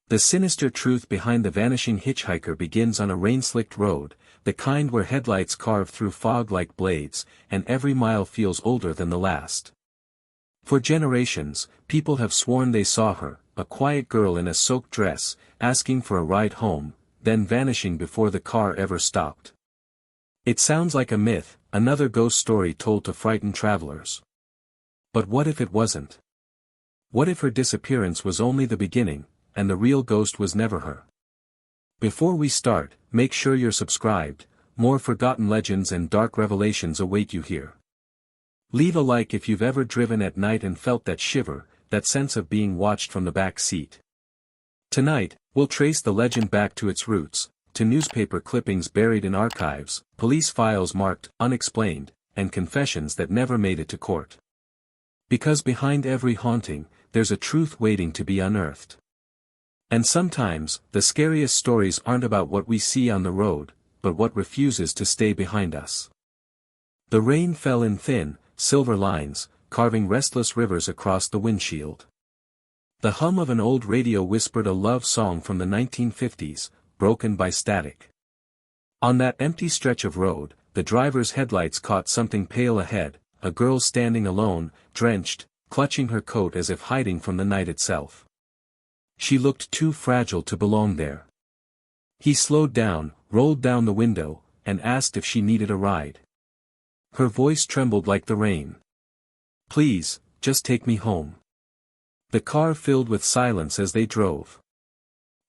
The sinister truth behind the vanishing hitchhiker begins on a rain-slicked road, the kind where headlights carve through fog like blades, and every mile feels older than the last. For generations, people have sworn they saw her, a quiet girl in a soaked dress, asking for a ride home, then vanishing before the car ever stopped. It sounds like a myth, another ghost story told to frighten travelers. But what if it wasn't? What if her disappearance was only the beginning, and the real ghost was never her? Before we start, make sure you're subscribed, more forgotten legends and dark revelations await you here. Leave a like if you've ever driven at night and felt that shiver, that sense of being watched from the back seat. Tonight, we'll trace the legend back to its roots, to newspaper clippings buried in archives, police files marked unexplained, and confessions that never made it to court. Because behind every haunting, there's a truth waiting to be unearthed. And sometimes, the scariest stories aren't about what we see on the road, but what refuses to stay behind us. The rain fell in thin, silver lines, carving restless rivers across the windshield. The hum of an old radio whispered a love song from the 1950s, broken by static. On that empty stretch of road, the driver's headlights caught something pale ahead, a girl standing alone, drenched, clutching her coat as if hiding from the night itself. She looked too fragile to belong there. He slowed down, rolled down the window, and asked if she needed a ride. Her voice trembled like the rain. "Please, just take me home." The car filled with silence as they drove.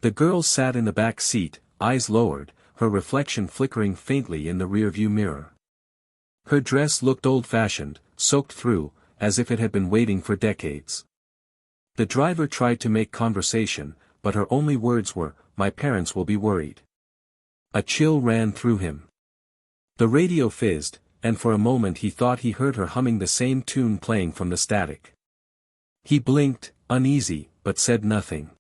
The girl sat in the back seat, eyes lowered, her reflection flickering faintly in the rearview mirror. Her dress looked old-fashioned, soaked through, as if it had been waiting for decades. The driver tried to make conversation, but her only words were, "My parents will be worried." A chill ran through him. The radio fizzed, and for a moment he thought he heard her humming the same tune playing from the static. He blinked, uneasy, but said nothing.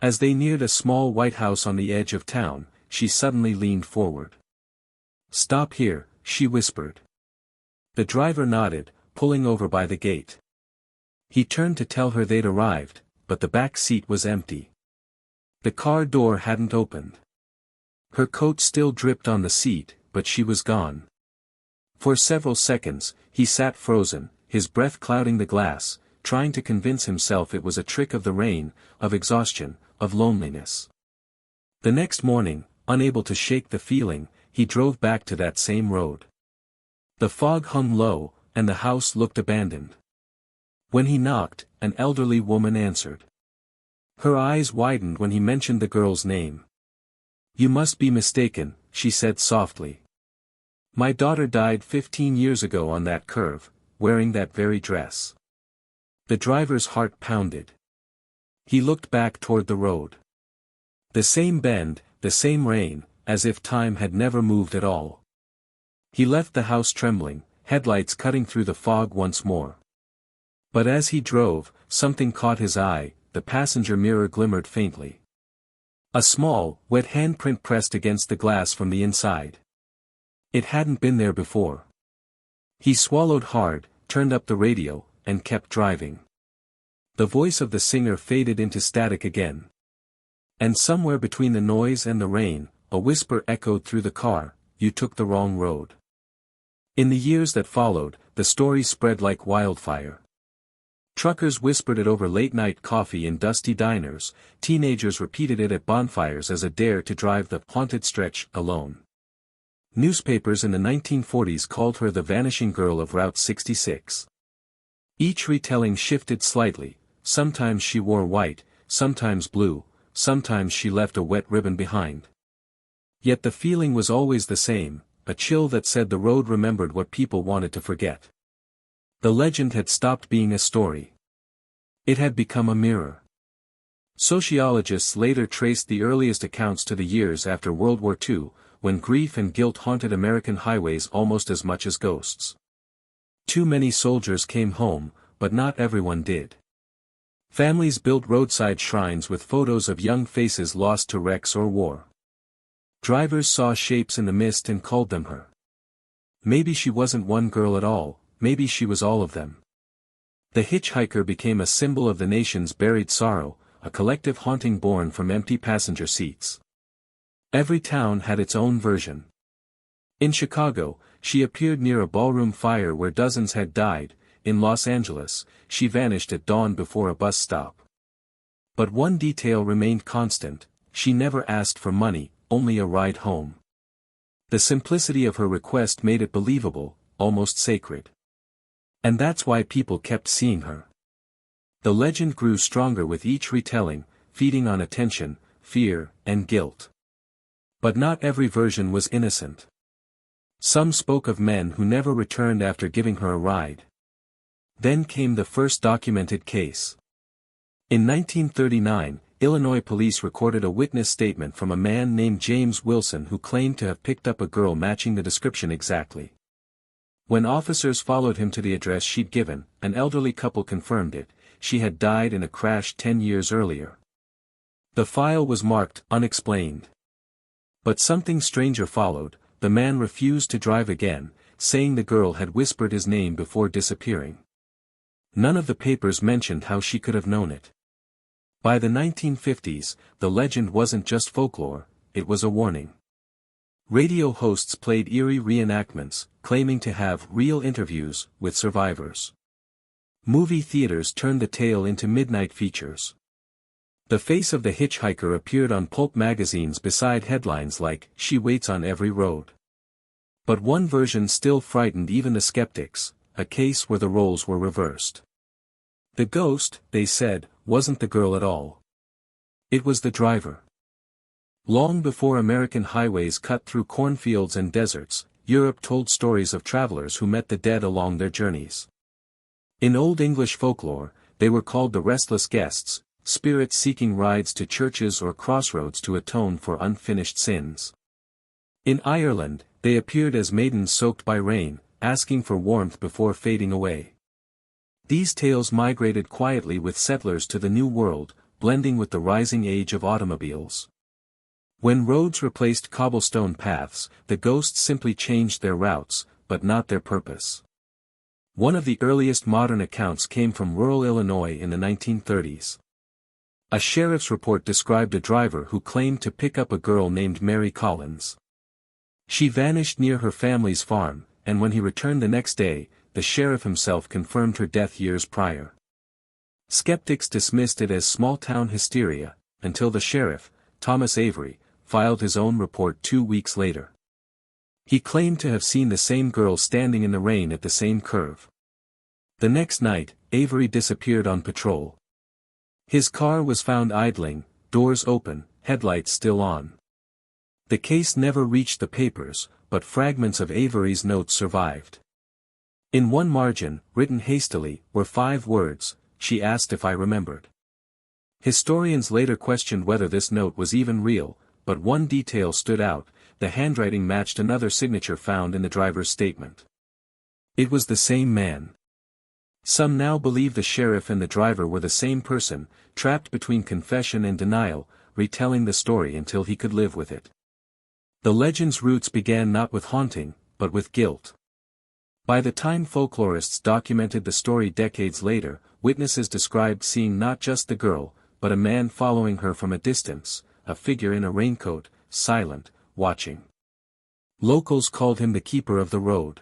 As they neared a small white house on the edge of town, she suddenly leaned forward. "Stop here," she whispered. The driver nodded, pulling over by the gate. He turned to tell her they'd arrived, but the back seat was empty. The car door hadn't opened. Her coat still dripped on the seat, but she was gone. For several seconds, he sat frozen, his breath clouding the glass, trying to convince himself it was a trick of the rain, of exhaustion, of loneliness. The next morning, unable to shake the feeling, he drove back to that same road. The fog hung low, and the house looked abandoned. When he knocked, an elderly woman answered. Her eyes widened when he mentioned the girl's name. "You must be mistaken," she said softly. "My daughter died 15 years ago on that curve, wearing that very dress." The driver's heart pounded. He looked back toward the road. The same bend, the same rain, as if time had never moved at all. He left the house trembling, headlights cutting through the fog once more. But as he drove, something caught his eye, the passenger mirror glimmered faintly. A small, wet handprint pressed against the glass from the inside. It hadn't been there before. He swallowed hard, turned up the radio, and kept driving. The voice of the singer faded into static again. And somewhere between the noise and the rain, a whisper echoed through the car, "You took the wrong road." In the years that followed, the story spread like wildfire. Truckers whispered it over late-night coffee in dusty diners, teenagers repeated it at bonfires as a dare to drive the haunted stretch alone. Newspapers in the 1940s called her the vanishing girl of Route 66. Each retelling shifted slightly, sometimes she wore white, sometimes blue, sometimes she left a wet ribbon behind. Yet the feeling was always the same, a chill that said the road remembered what people wanted to forget. The legend had stopped being a story. It had become a mirror. Sociologists later traced the earliest accounts to the years after World War II, when grief and guilt haunted American highways almost as much as ghosts. Too many soldiers came home, but not everyone did. Families built roadside shrines with photos of young faces lost to wrecks or war. Drivers saw shapes in the mist and called them her. Maybe she wasn't one girl at all, maybe she was all of them. The hitchhiker became a symbol of the nation's buried sorrow, a collective haunting born from empty passenger seats. Every town had its own version. In Chicago, she appeared near a ballroom fire where dozens had died. In Los Angeles, she vanished at dawn before a bus stop. But one detail remained constant: she never asked for money, only a ride home. The simplicity of her request made it believable, almost sacred. And that's why people kept seeing her. The legend grew stronger with each retelling, feeding on attention, fear, and guilt. But not every version was innocent. Some spoke of men who never returned after giving her a ride. Then came the first documented case. In 1939, Illinois police recorded a witness statement from a man named James Wilson who claimed to have picked up a girl matching the description exactly. When officers followed him to the address she'd given, an elderly couple confirmed it: she had died in a crash 10 years earlier. The file was marked unexplained. But something stranger followed. The man refused to drive again, saying the girl had whispered his name before disappearing. None of the papers mentioned how she could have known it. By the 1950s, the legend wasn't just folklore, it was a warning. Radio hosts played eerie reenactments, claiming to have real interviews with survivors. Movie theaters turned the tale into midnight features. The face of the hitchhiker appeared on pulp magazines beside headlines like, "She waits on every road." But one version still frightened even the skeptics: a case where the roles were reversed. The ghost, they said, wasn't the girl at all. It was the driver. Long before American highways cut through cornfields and deserts, Europe told stories of travelers who met the dead along their journeys. In Old English folklore, they were called the restless guests, spirits seeking rides to churches or crossroads to atone for unfinished sins. In Ireland, they appeared as maidens soaked by rain, asking for warmth before fading away. These tales migrated quietly with settlers to the New World, blending with the rising age of automobiles. When roads replaced cobblestone paths, the ghosts simply changed their routes, but not their purpose. One of the earliest modern accounts came from rural Illinois in the 1930s. A sheriff's report described a driver who claimed to pick up a girl named Mary Collins. She vanished near her family's farm, and when he returned the next day, the sheriff himself confirmed her death years prior. Skeptics dismissed it as small-town hysteria, until the sheriff, Thomas Avery, filed his own report 2 weeks later. He claimed to have seen the same girl standing in the rain at the same curve. The next night, Avery disappeared on patrol. His car was found idling, doors open, headlights still on. The case never reached the papers, but fragments of Avery's notes survived. In one margin, written hastily, were 5 words: "She asked if I remembered." Historians later questioned whether this note was even real, but one detail stood out: the handwriting matched another signature found in the driver's statement. It was the same man. Some now believe the sheriff and the driver were the same person, trapped between confession and denial, retelling the story until he could live with it. The legend's roots began not with haunting, but with guilt. By the time folklorists documented the story decades later, witnesses described seeing not just the girl, but a man following her from a distance, a figure in a raincoat, silent, watching. Locals called him the keeper of the road.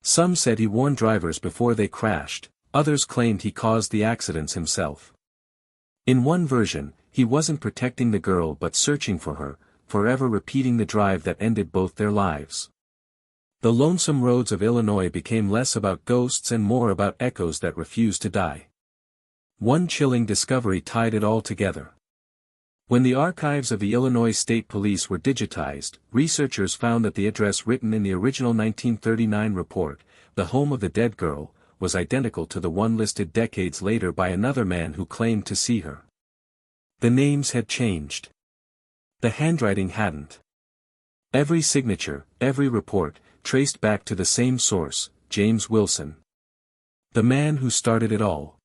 Some said he warned drivers before they crashed, others claimed he caused the accidents himself. In one version, he wasn't protecting the girl but searching for her, forever repeating the drive that ended both their lives. The lonesome roads of Illinois became less about ghosts and more about echoes that refused to die. One chilling discovery tied it all together. When the archives of the Illinois State Police were digitized, researchers found that the address written in the original 1939 report, the home of the dead girl, was identical to the one listed decades later by another man who claimed to see her. The names had changed. The handwriting hadn't. Every signature, every report, traced back to the same source: James Wilson. The man who started it all.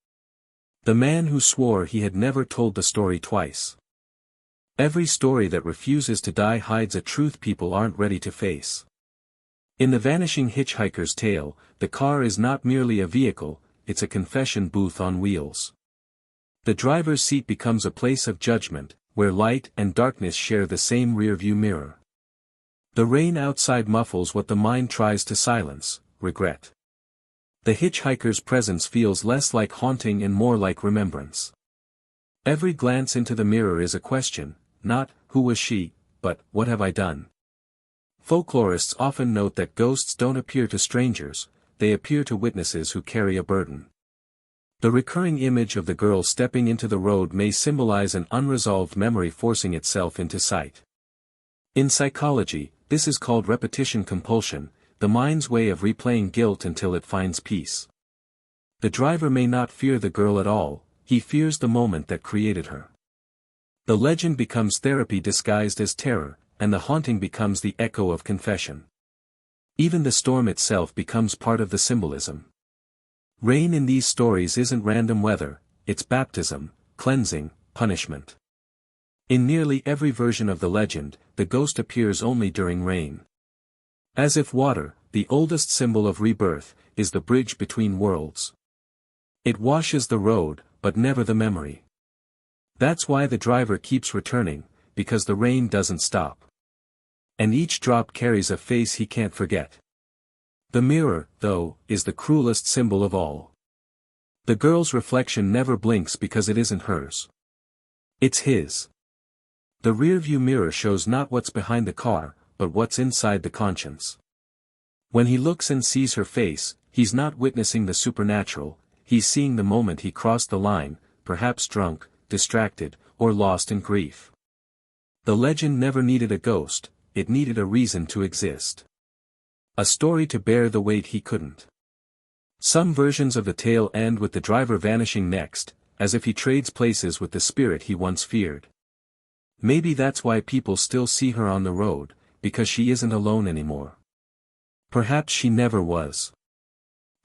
The man who swore he had never told the story twice. Every story that refuses to die hides a truth people aren't ready to face. In the Vanishing Hitchhiker's tale, the car is not merely a vehicle, it's a confession booth on wheels. The driver's seat becomes a place of judgment, where light and darkness share the same rearview mirror. The rain outside muffles what the mind tries to silence: regret. The hitchhiker's presence feels less like haunting and more like remembrance. Every glance into the mirror is a question, not, "Who was she?" but, "What have I done?" Folklorists often note that ghosts don't appear to strangers, they appear to witnesses who carry a burden. The recurring image of the girl stepping into the road may symbolize an unresolved memory forcing itself into sight. In psychology, this is called repetition compulsion, the mind's way of replaying guilt until it finds peace. The driver may not fear the girl at all, he fears the moment that created her. The legend becomes therapy disguised as terror, and the haunting becomes the echo of confession. Even the storm itself becomes part of the symbolism. Rain in these stories isn't random weather, it's baptism, cleansing, punishment. In nearly every version of the legend, the ghost appears only during rain. As if water, the oldest symbol of rebirth, is the bridge between worlds. It washes the road, but never the memory. That's why the driver keeps returning, because the rain doesn't stop. And each drop carries a face he can't forget. The mirror, though, is the cruelest symbol of all. The girl's reflection never blinks because it isn't hers. It's his. The rearview mirror shows not what's behind the car, but what's inside the conscience. When he looks and sees her face, he's not witnessing the supernatural, he's seeing the moment he crossed the line, perhaps drunk, distracted, or lost in grief. The legend never needed a ghost, it needed a reason to exist. A story to bear the weight he couldn't. Some versions of the tale end with the driver vanishing next, as if he trades places with the spirit he once feared. Maybe that's why people still see her on the road, because she isn't alone anymore. Perhaps she never was.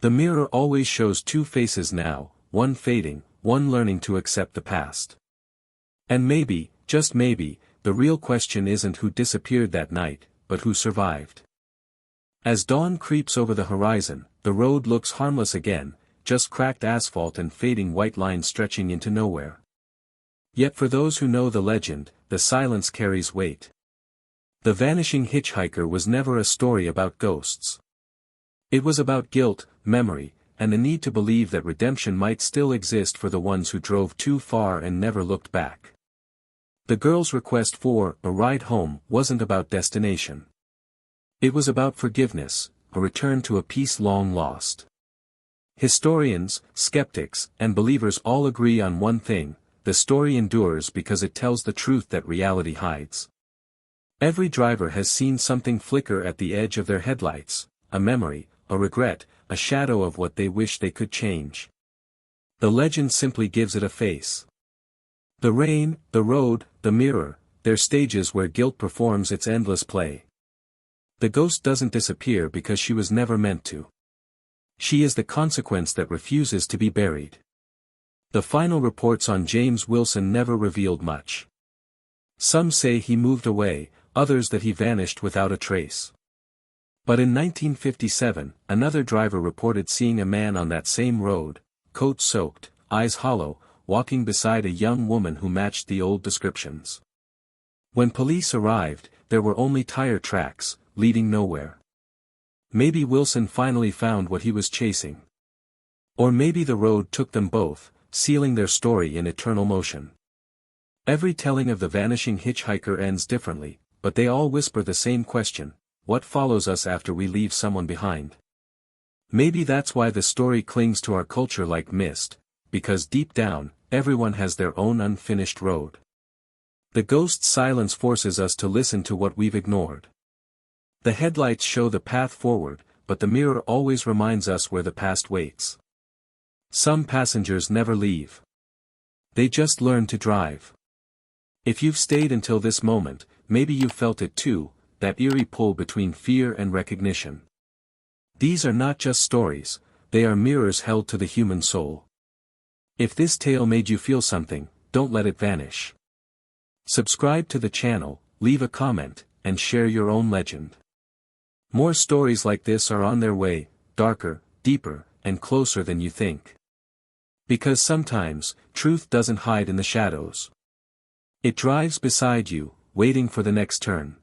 The mirror always shows two faces now, one fading, one learning to accept the past. And maybe, just maybe, the real question isn't who disappeared that night, but who survived. As dawn creeps over the horizon, the road looks harmless again, just cracked asphalt and fading white lines stretching into nowhere. Yet for those who know the legend, the silence carries weight. The Vanishing Hitchhiker was never a story about ghosts. It was about guilt, memory, and the need to believe that redemption might still exist for the ones who drove too far and never looked back. The girl's request for a ride home wasn't about destination. It was about forgiveness, a return to a peace long lost. Historians, skeptics, and believers all agree on one thing: the story endures because it tells the truth that reality hides. Every driver has seen something flicker at the edge of their headlights, a memory, a regret, a shadow of what they wish they could change. The legend simply gives it a face. The rain, the road, the mirror, they're stages where guilt performs its endless play. The ghost doesn't disappear because she was never meant to. She is the consequence that refuses to be buried. The final reports on James Wilson never revealed much. Some say he moved away, others that he vanished without a trace. But in 1957, another driver reported seeing a man on that same road, coat soaked, eyes hollow, walking beside a young woman who matched the old descriptions. When police arrived, there were only tire tracks, leading nowhere. Maybe Wilson finally found what he was chasing. Or maybe the road took them both, sealing their story in eternal motion. Every telling of the Vanishing Hitchhiker ends differently, but they all whisper the same question: what follows us after we leave someone behind? Maybe that's why the story clings to our culture like mist, because deep down, everyone has their own unfinished road. The ghost's silence forces us to listen to what we've ignored. The headlights show the path forward, but the mirror always reminds us where the past waits. Some passengers never leave. They just learn to drive. If you've stayed until this moment, maybe you've felt it too, that eerie pull between fear and recognition. These are not just stories, they are mirrors held to the human soul. If this tale made you feel something, don't let it vanish. Subscribe to the channel, leave a comment, and share your own legend. More stories like this are on their way, darker, deeper, and closer than you think. Because sometimes, truth doesn't hide in the shadows. It drives beside you, waiting for the next turn.